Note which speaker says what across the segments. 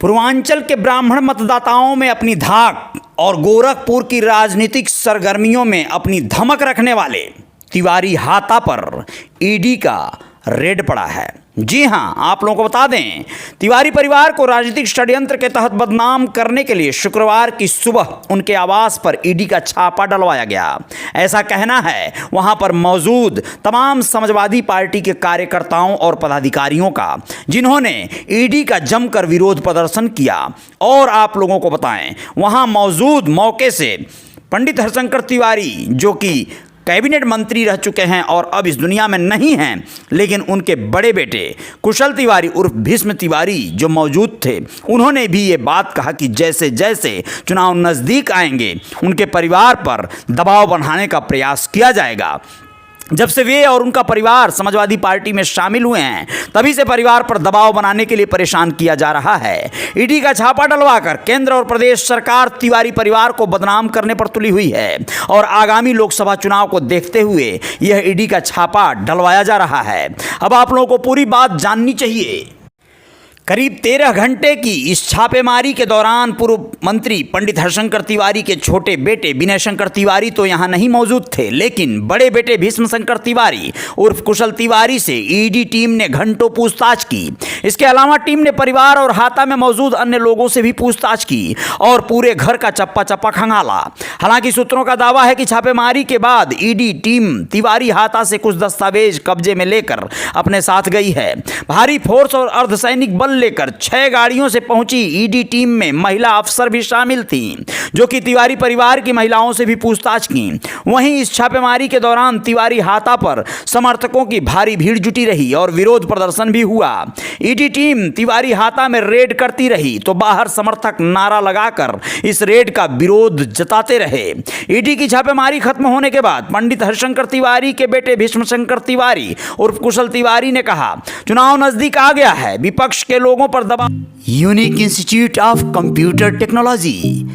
Speaker 1: पूर्वांचल के ब्राह्मण मतदाताओं में अपनी धाक और गोरखपुर की राजनीतिक सरगर्मियों में अपनी धमक रखने वाले तिवारी हाता पर ईडी का रेड पड़ा है। जी हां, आप लोगों को बता दें, तिवारी परिवार को राजनीतिक षड्यंत्र के तहत बदनाम करने के लिए शुक्रवार की सुबह उनके आवास पर ईडी का छापा डलवाया गया। ऐसा कहना है वहां पर मौजूद तमाम समाजवादी पार्टी के कार्यकर्ताओं और पदाधिकारियों का, जिन्होंने ईडी का जमकर विरोध प्रदर्शन किया। और आप लोगों को बताएं, वहां मौजूद मौके से पंडित हरशंकर तिवारी, जो कि कैबिनेट मंत्री रह चुके हैं और अब इस दुनिया में नहीं हैं, लेकिन उनके बड़े बेटे कुशल तिवारी उर्फ भीष्म तिवारी जो मौजूद थे, उन्होंने भी ये बात कहा कि जैसे जैसे चुनाव नज़दीक आएंगे उनके परिवार पर दबाव बनाने का प्रयास किया जाएगा। जब से वे और उनका परिवार समाजवादी पार्टी में शामिल हुए हैं, तभी से परिवार पर दबाव बनाने के लिए परेशान किया जा रहा है। ईडी का छापा डलवाकर केंद्र और प्रदेश सरकार तिवारी परिवार को बदनाम करने पर तुली हुई है और आगामी लोकसभा चुनाव को देखते हुए यह ईडी का छापा डलवाया जा रहा है। अब आप लोगों को पूरी बात जाननी चाहिए। करीब 13 घंटे की इस छापेमारी के दौरान पूर्व मंत्री पंडित हरशंकर तिवारी के छोटे बेटे विनय शंकर तिवारी तो यहां नहीं मौजूद थे, लेकिन बड़े बेटे भीष्म शंकर तिवारी उर्फ कुशल तिवारी से ईडी टीम ने घंटों पूछताछ की। इसके अलावा टीम ने परिवार और हाता में मौजूद अन्य लोगों से भी पूछताछ की और पूरे घर का चप्पा चप्पा खंगाला। हालांकि सूत्रों का दावा है कि छापेमारी के बाद ईडी टीम तिवारी हाता से कुछ दस्तावेज कब्जे में लेकर अपने साथ गई है। भारी फोर्स और अर्धसैनिक बल लेकर 6 गाड़ियों से पहुंची ईडी टीम में महिला अफसर भी शामिल थीं, जो कि तिवारी परिवार की महिलाओं से भी पूछताछ की। वहीं इस छापेमारी के दौरान तिवारी हाता पर समर्थकों की भारी भीड़ जुटी रही और विरोध प्रदर्शन भी हुआ। ईडी टीम तिवारी हाता में रेड करती रही तो बाहर समर्थक नारा लगाकर इस रेड का विरोध जताते रहे। ईडी की छापेमारी खत्म होने के बाद पंडित हरशंकर तिवारी के बेटे भीष्म शंकर तिवारी उर्फ कुशल तिवारी ने कहा, चुनाव नजदीक आ गया है, विपक्ष के लोगों पर दबाव। Unique institute of computer technology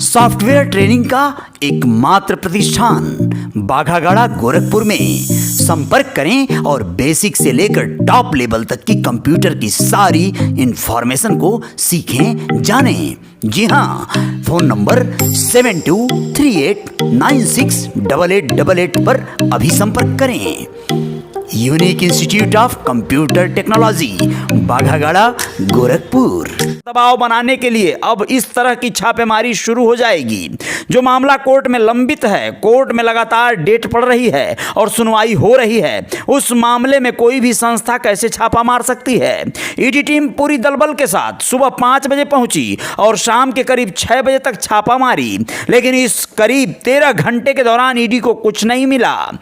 Speaker 1: software training का एकमात्र प्रतिष्ठान बाघागड़ा गोरखपुर में। संपर्क करें और बेसिक से लेकर टॉप लेवल तक की कंप्यूटर की सारी इंफॉर्मेशन को सीखें, जानें। जी हाँ, फोन नंबर 7238968888 पर अभी संपर्क करें। Unique institute of computer technology Baghagarha Gorakhpur. दबाव बनाने के लिए अब इस तरह की छापेमारी शुरू हो जाएगी। जो मामला कोर्ट में लंबित है, कोर्ट में लगातार डेट पड़ रही है और सुनवाई हो रही है, उस मामले में कोई भी संस्था कैसे छापा मार सकती है। ईडी टीम पूरी दलबल के साथ सुबह 5 बजे पहुंची और शाम के करीब 6 बजे तक छापा मारी, लेकिन इस करीब 13 घंटे के दौरान ईडी को कुछ नहीं मिला।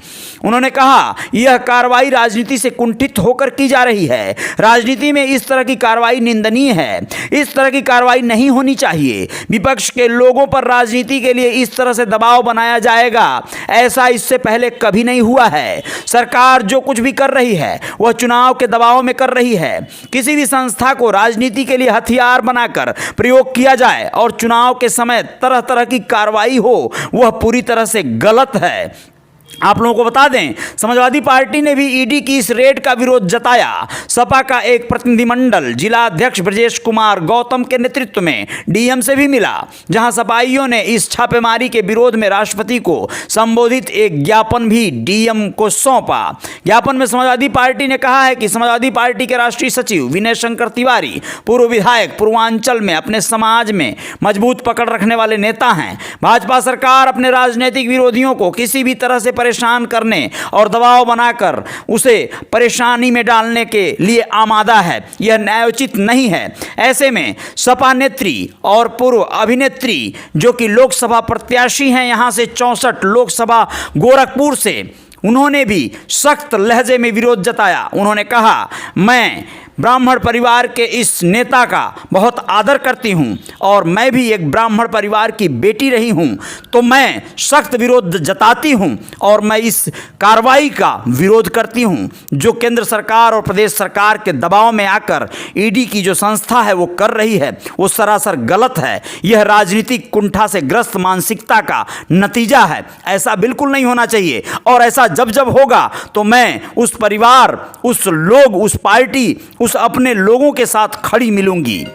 Speaker 1: उन्होंने कहा, यह कार्रवाई राजनीति से कुंठित होकर की जा रही है। राजनीति में इस तरह की कार्रवाई निंदनीय है। इस तरह की कार्रवाई नहीं होनी चाहिए। विपक्ष के लोगों पर राजनीति के लिए इस तरह से दबाव बनाया जाएगा, ऐसा इससे पहले कभी नहीं हुआ है। सरकार जो कुछ भी कर रही है वह चुनाव के दबाव में कर रही है। किसी भी संस्था को राजनीति के लिए हथियार बनाकर प्रयोग किया जाए और चुनाव के समय तरह तरह की कार्रवाई हो, वह पूरी तरह से गलत है। आप लोगों को बता दें, समाजवादी पार्टी ने भी ईडी की इस रेड का विरोध जताया। सपा का एक प्रतिनिधिमंडल जिला अध्यक्ष ब्रजेश कुमार गौतम के नेतृत्व में डीएम से भी मिला, जहां सपाइयों ने इस छापेमारी के विरोध में राष्ट्रपति को संबोधित एक ज्ञापन भी डीएम को सौंपा। ज्ञापन में समाजवादी पार्टी ने कहा है कि समाजवादी पार्टी के राष्ट्रीय सचिव विनय शंकर तिवारी पूर्व विधायक, पूर्वांचल में अपने समाज में मजबूत पकड़ रखने वाले नेता हैं। भाजपा सरकार अपने राजनीतिक विरोधियों को किसी भी तरह से परेशान करने और दबाव बनाकर उसे परेशानी में डालने के लिए आमादा है। यह न्यायोचित नहीं है। ऐसे में सपा नेत्री और पूर्व अभिनेत्री, जो कि लोकसभा प्रत्याशी हैं यहां से 64 लोकसभा गोरखपुर से, उन्होंने भी सख्त लहजे में विरोध जताया। उन्होंने कहा, मैं ब्राह्मण परिवार के इस नेता का बहुत आदर करती हूं और मैं भी एक ब्राह्मण परिवार की बेटी रही हूं, तो मैं सख्त विरोध जताती हूं और मैं इस कार्रवाई का विरोध करती हूं जो केंद्र सरकार और प्रदेश सरकार के दबाव में आकर ईडी की जो संस्था है वो कर रही है, वो सरासर गलत है। यह राजनीतिक कुंठा से ग्रस्त मानसिकता का नतीजा है। ऐसा बिल्कुल नहीं होना चाहिए और ऐसा जब जब होगा तो मैं उस परिवार, उस लोग, उस पार्टी, उस अपने लोगों के साथ खड़ी मिलूंगी।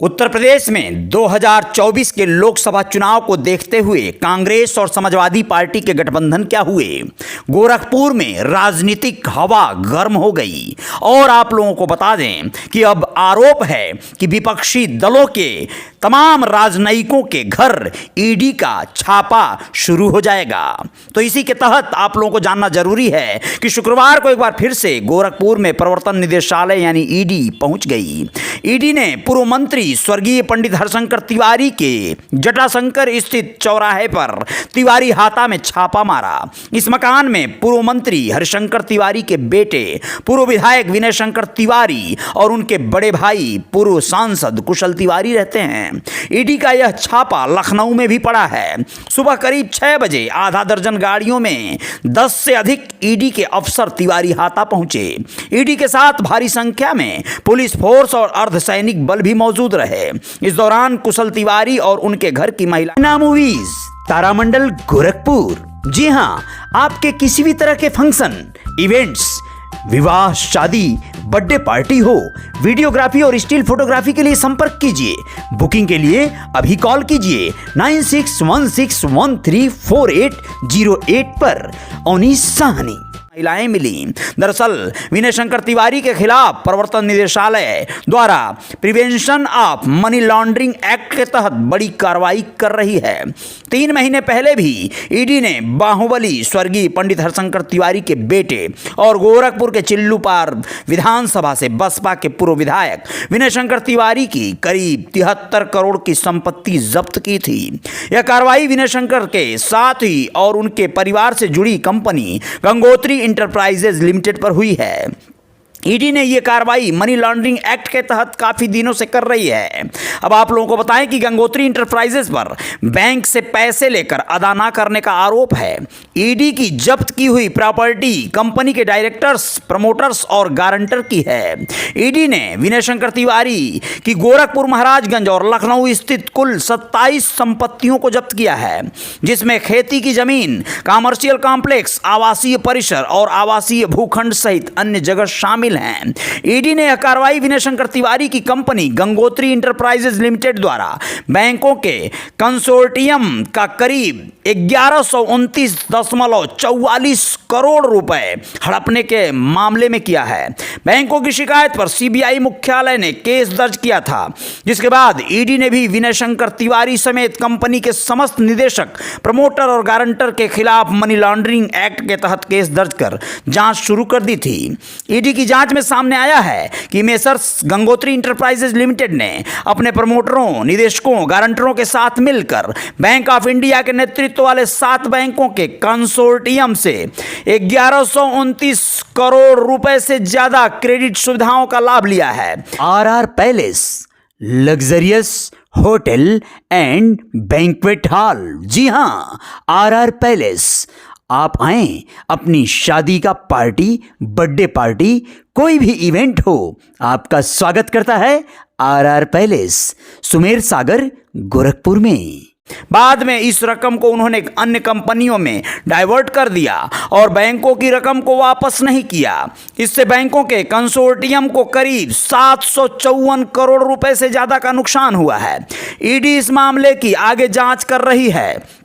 Speaker 1: उत्तर प्रदेश में 2024 के लोकसभा चुनाव को देखते हुए कांग्रेस और समाजवादी पार्टी के गठबंधन क्या हुए। गोरखपुर में राजनीतिक हवा गर्म हो गई और आप लोगों को बता दें कि अब आरोप है कि विपक्षी दलों के तमाम राजनयिकों के घर ईडी का छापा शुरू हो जाएगा। तो इसी के तहत आप लोगों को जानना जरूरी है कि शुक्रवार को एक बार फिर से गोरखपुर में प्रवर्तन निदेशालय यानी ईडी पहुंच गई। ईडी ने पूर्व मंत्री स्वर्गीय पंडित हरिशंकर तिवारी के जटाशंकर स्थित चौराहे पर तिवारी हाता में छापा मारा। इस मकान में पूर्व मंत्री हरिशंकर तिवारी के बेटे पूर्व विधायक विनय शंकर तिवारी और उनके बड़े भाई पूर्व सांसद कुशल तिवारी रहते हैं। ईडी का यह छापा लखनऊ में भी पड़ा है। सुबह करीब 6 बजे आधा दर्जन गाड़ियों में 10 से अधिक ईडी के अफसर तिवारी हाता पहुंचे। ईडी के साथ भारी संख्या में पुलिस फोर्स और अर्धसैनिक बल भी मौजूद रहे। इस दौरान कुशल तिवारी और उनके घर की महिला मूवीज तारामंडल गोरखपुर। जी हां, आपके किसी भी तरह के फंक्शन, इवेंट्स, विवाह, शादी, बर्थडे पार्टी हो, वीडियोग्राफी और स्टिल फोटोग्राफी के लिए संपर्क कीजिए। बुकिंग के लिए अभी कॉल कीजिए 9616134808 पर। ओनीस साहनी महिलाएं मिली। दरअसल विनय शंकर तिवारी के खिलाफ प्रवर्तन निदेशालय द्वारा prevention of money laundering act के तहत बड़ी कार्रवाई कर रही है। 3 महीने पहले भी ईडी ने बाहुबली स्वर्गीय पंडित हरिशंकर तिवारी के बेटे और गोरखपुर के चिल्लूपार विधानसभा से बसपा के पूर्व विधायक विनय शंकर तिवारी की करीब 73 करोड़ की संपत्ति जब्त की थी। यह कार्रवाई विनय शंकर के साथ ही और उनके परिवार से जुड़ी कंपनी गंगोत्री इंटरप्राइजेज लिमिटेड पर हुई है। ईडी ने यह कार्रवाई मनी लॉन्ड्रिंग एक्ट के तहत काफी दिनों से कर रही है। अब आप लोगों को बताएं कि गंगोत्री इंटरप्राइजेज पर बैंक से पैसे लेकर अदा न करने का आरोप है। ईडी की जब्त की हुई प्रॉपर्टी कंपनी के डायरेक्टर्स, प्रमोटर्स और गारंटर की है। ईडी ने विनय शंकर तिवारी की गोरखपुर, महाराजगंज और लखनऊ स्थित कुल 27 संपत्तियों को जब्त किया है, जिसमें खेती की जमीन, कॉमर्शियल कॉम्प्लेक्स, आवासीय परिसर और आवासीय भूखंड सहित अन्य जगह शामिल हैं। ईडी ने यह कार्रवाई विनय शंकर तिवारी की कंपनी गंगोत्री इंटरप्राइजेज लिमिटेड द्वारा बैंकों के कंसोर्टियम का करीब 1129.44 करोड़ रुपए हड़पने के मामले में किया है। बैंकों की शिकायत पर सीबीआई मुख्यालय ने केस दर्ज किया था, जिसके बाद ईडी ने भी विनय शंकर तिवारी समेत कंपनी के समस्त निदेशक, प्रमोटर और गारंटर के खिलाफ मनी लॉन्ड्रिंग एक्ट के तहत केस दर्ज कर जांच शुरू कर दी थी। ईडी की जांच में सामने आया है कि मेसर्स गंगोत्री इंटरप्राइजेज लिमिटेड ने अपने प्रमोटरों, निदेशकों, गारंटरों के साथ मिलकर बैंक ऑफ इंडिया के नेतृत्व वाले 7 बैंकों के कंसोर्टियम से 1129 करोड़ रुपए से ज्यादा क्रेडिट सुविधाओं का लाभ लिया है। RR palace luxurious hotel and banquet hall. जी हां, आरआर पैलेस। आप आएं, अपनी शादी का पार्टी, बर्थडे पार्टी, कोई भी इवेंट हो, आपका स्वागत करता है आरआर पैलेस, सुमेर सागर, गोरखपुर में। बाद में इस रकम को उन्होंने अन्य कंपनियों में डाइवर्ट कर दिया और बैंकों की रकम को वापस नहीं किया। इससे बैंकों के कंसोर्टियम को करीब 754 करोड़ रुपए से ज्यादा का नुकसान हुआ है। ईडी इस मामले की आगे जांच कर रही है।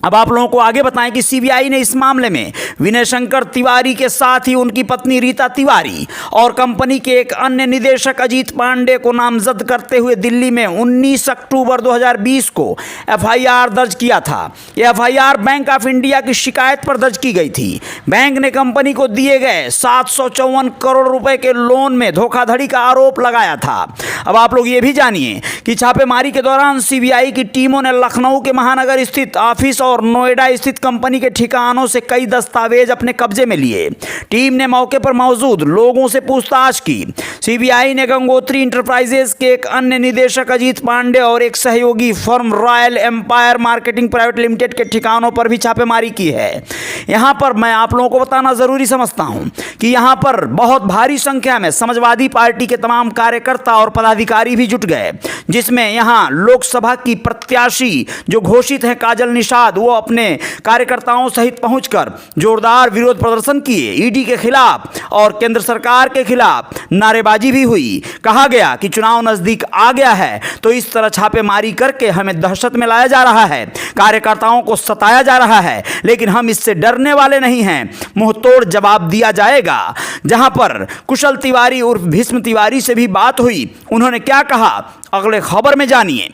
Speaker 1: अब आप लोगों को आगे बताएं कि सीबीआई ने इस मामले में विनय शंकर तिवारी के साथ ही उनकी पत्नी रीता तिवारी और कंपनी के एक अन्य निदेशक अजीत पांडे को नामजद करते हुए दिल्ली में 19 अक्टूबर 2020 को एफआईआर दर्ज किया था। यह एफआईआर बैंक ऑफ इंडिया की शिकायत पर दर्ज की गई थी। बैंक ने कंपनी को दिए गए 754 करोड़ रुपए के लोन में धोखाधड़ी का आरोप लगाया था। अब आप लोग ये भी जानिए कि छापेमारी के दौरान सीबीआई की टीमों ने लखनऊ के महानगर स्थित ऑफिस और नोएडा स्थित कंपनी के ठिकानों से कई दस्तावेज अपने कब्जे में लिए। टीम ने मौके पर मौजूद लोगों से पूछताछ की। सीबीआई ने गंगोत्री इंटरप्राइजेज के एक अन्य निदेशक अजीत पांडे और एक सहयोगी firm royal empire marketing private limited के ठिकानों पर भी छापेमारी की है। यहां पर मैं आप लोगों को बताना जरूरी समझता हूं कि यहां पर बहुत भारी संख्या में समाजवादी पार्टी के तमाम कार्यकर्ता और पदाधिकारी भी जुट गए, जिसमें यहां लोकसभा की प्रत्याशी जो घोषित है काजल निषाद, वो अपने कार्यकर्ताओं सहित पहुंचकर जोरदार विरोध प्रदर्शन किए। ईडी के खिलाफ और केंद्र सरकार के खिलाफ नारेबाजी भी हुई। कहा गया कि चुनाव नजदीक आ गया है तो इस तरह छापेमारी करके हमें दहशत में लाया जा रहा है, कार्यकर्ताओं को सताया जा रहा है, लेकिन हम इससे डरने वाले नहीं हैं। मुंहतोड़ जवाब दिया जाएगा। जहां पर कुशल तिवारी उर्फ भीष्म तिवारी से भी बात हुई, उन्होंने क्या कहा, अगले खबर में जानिए।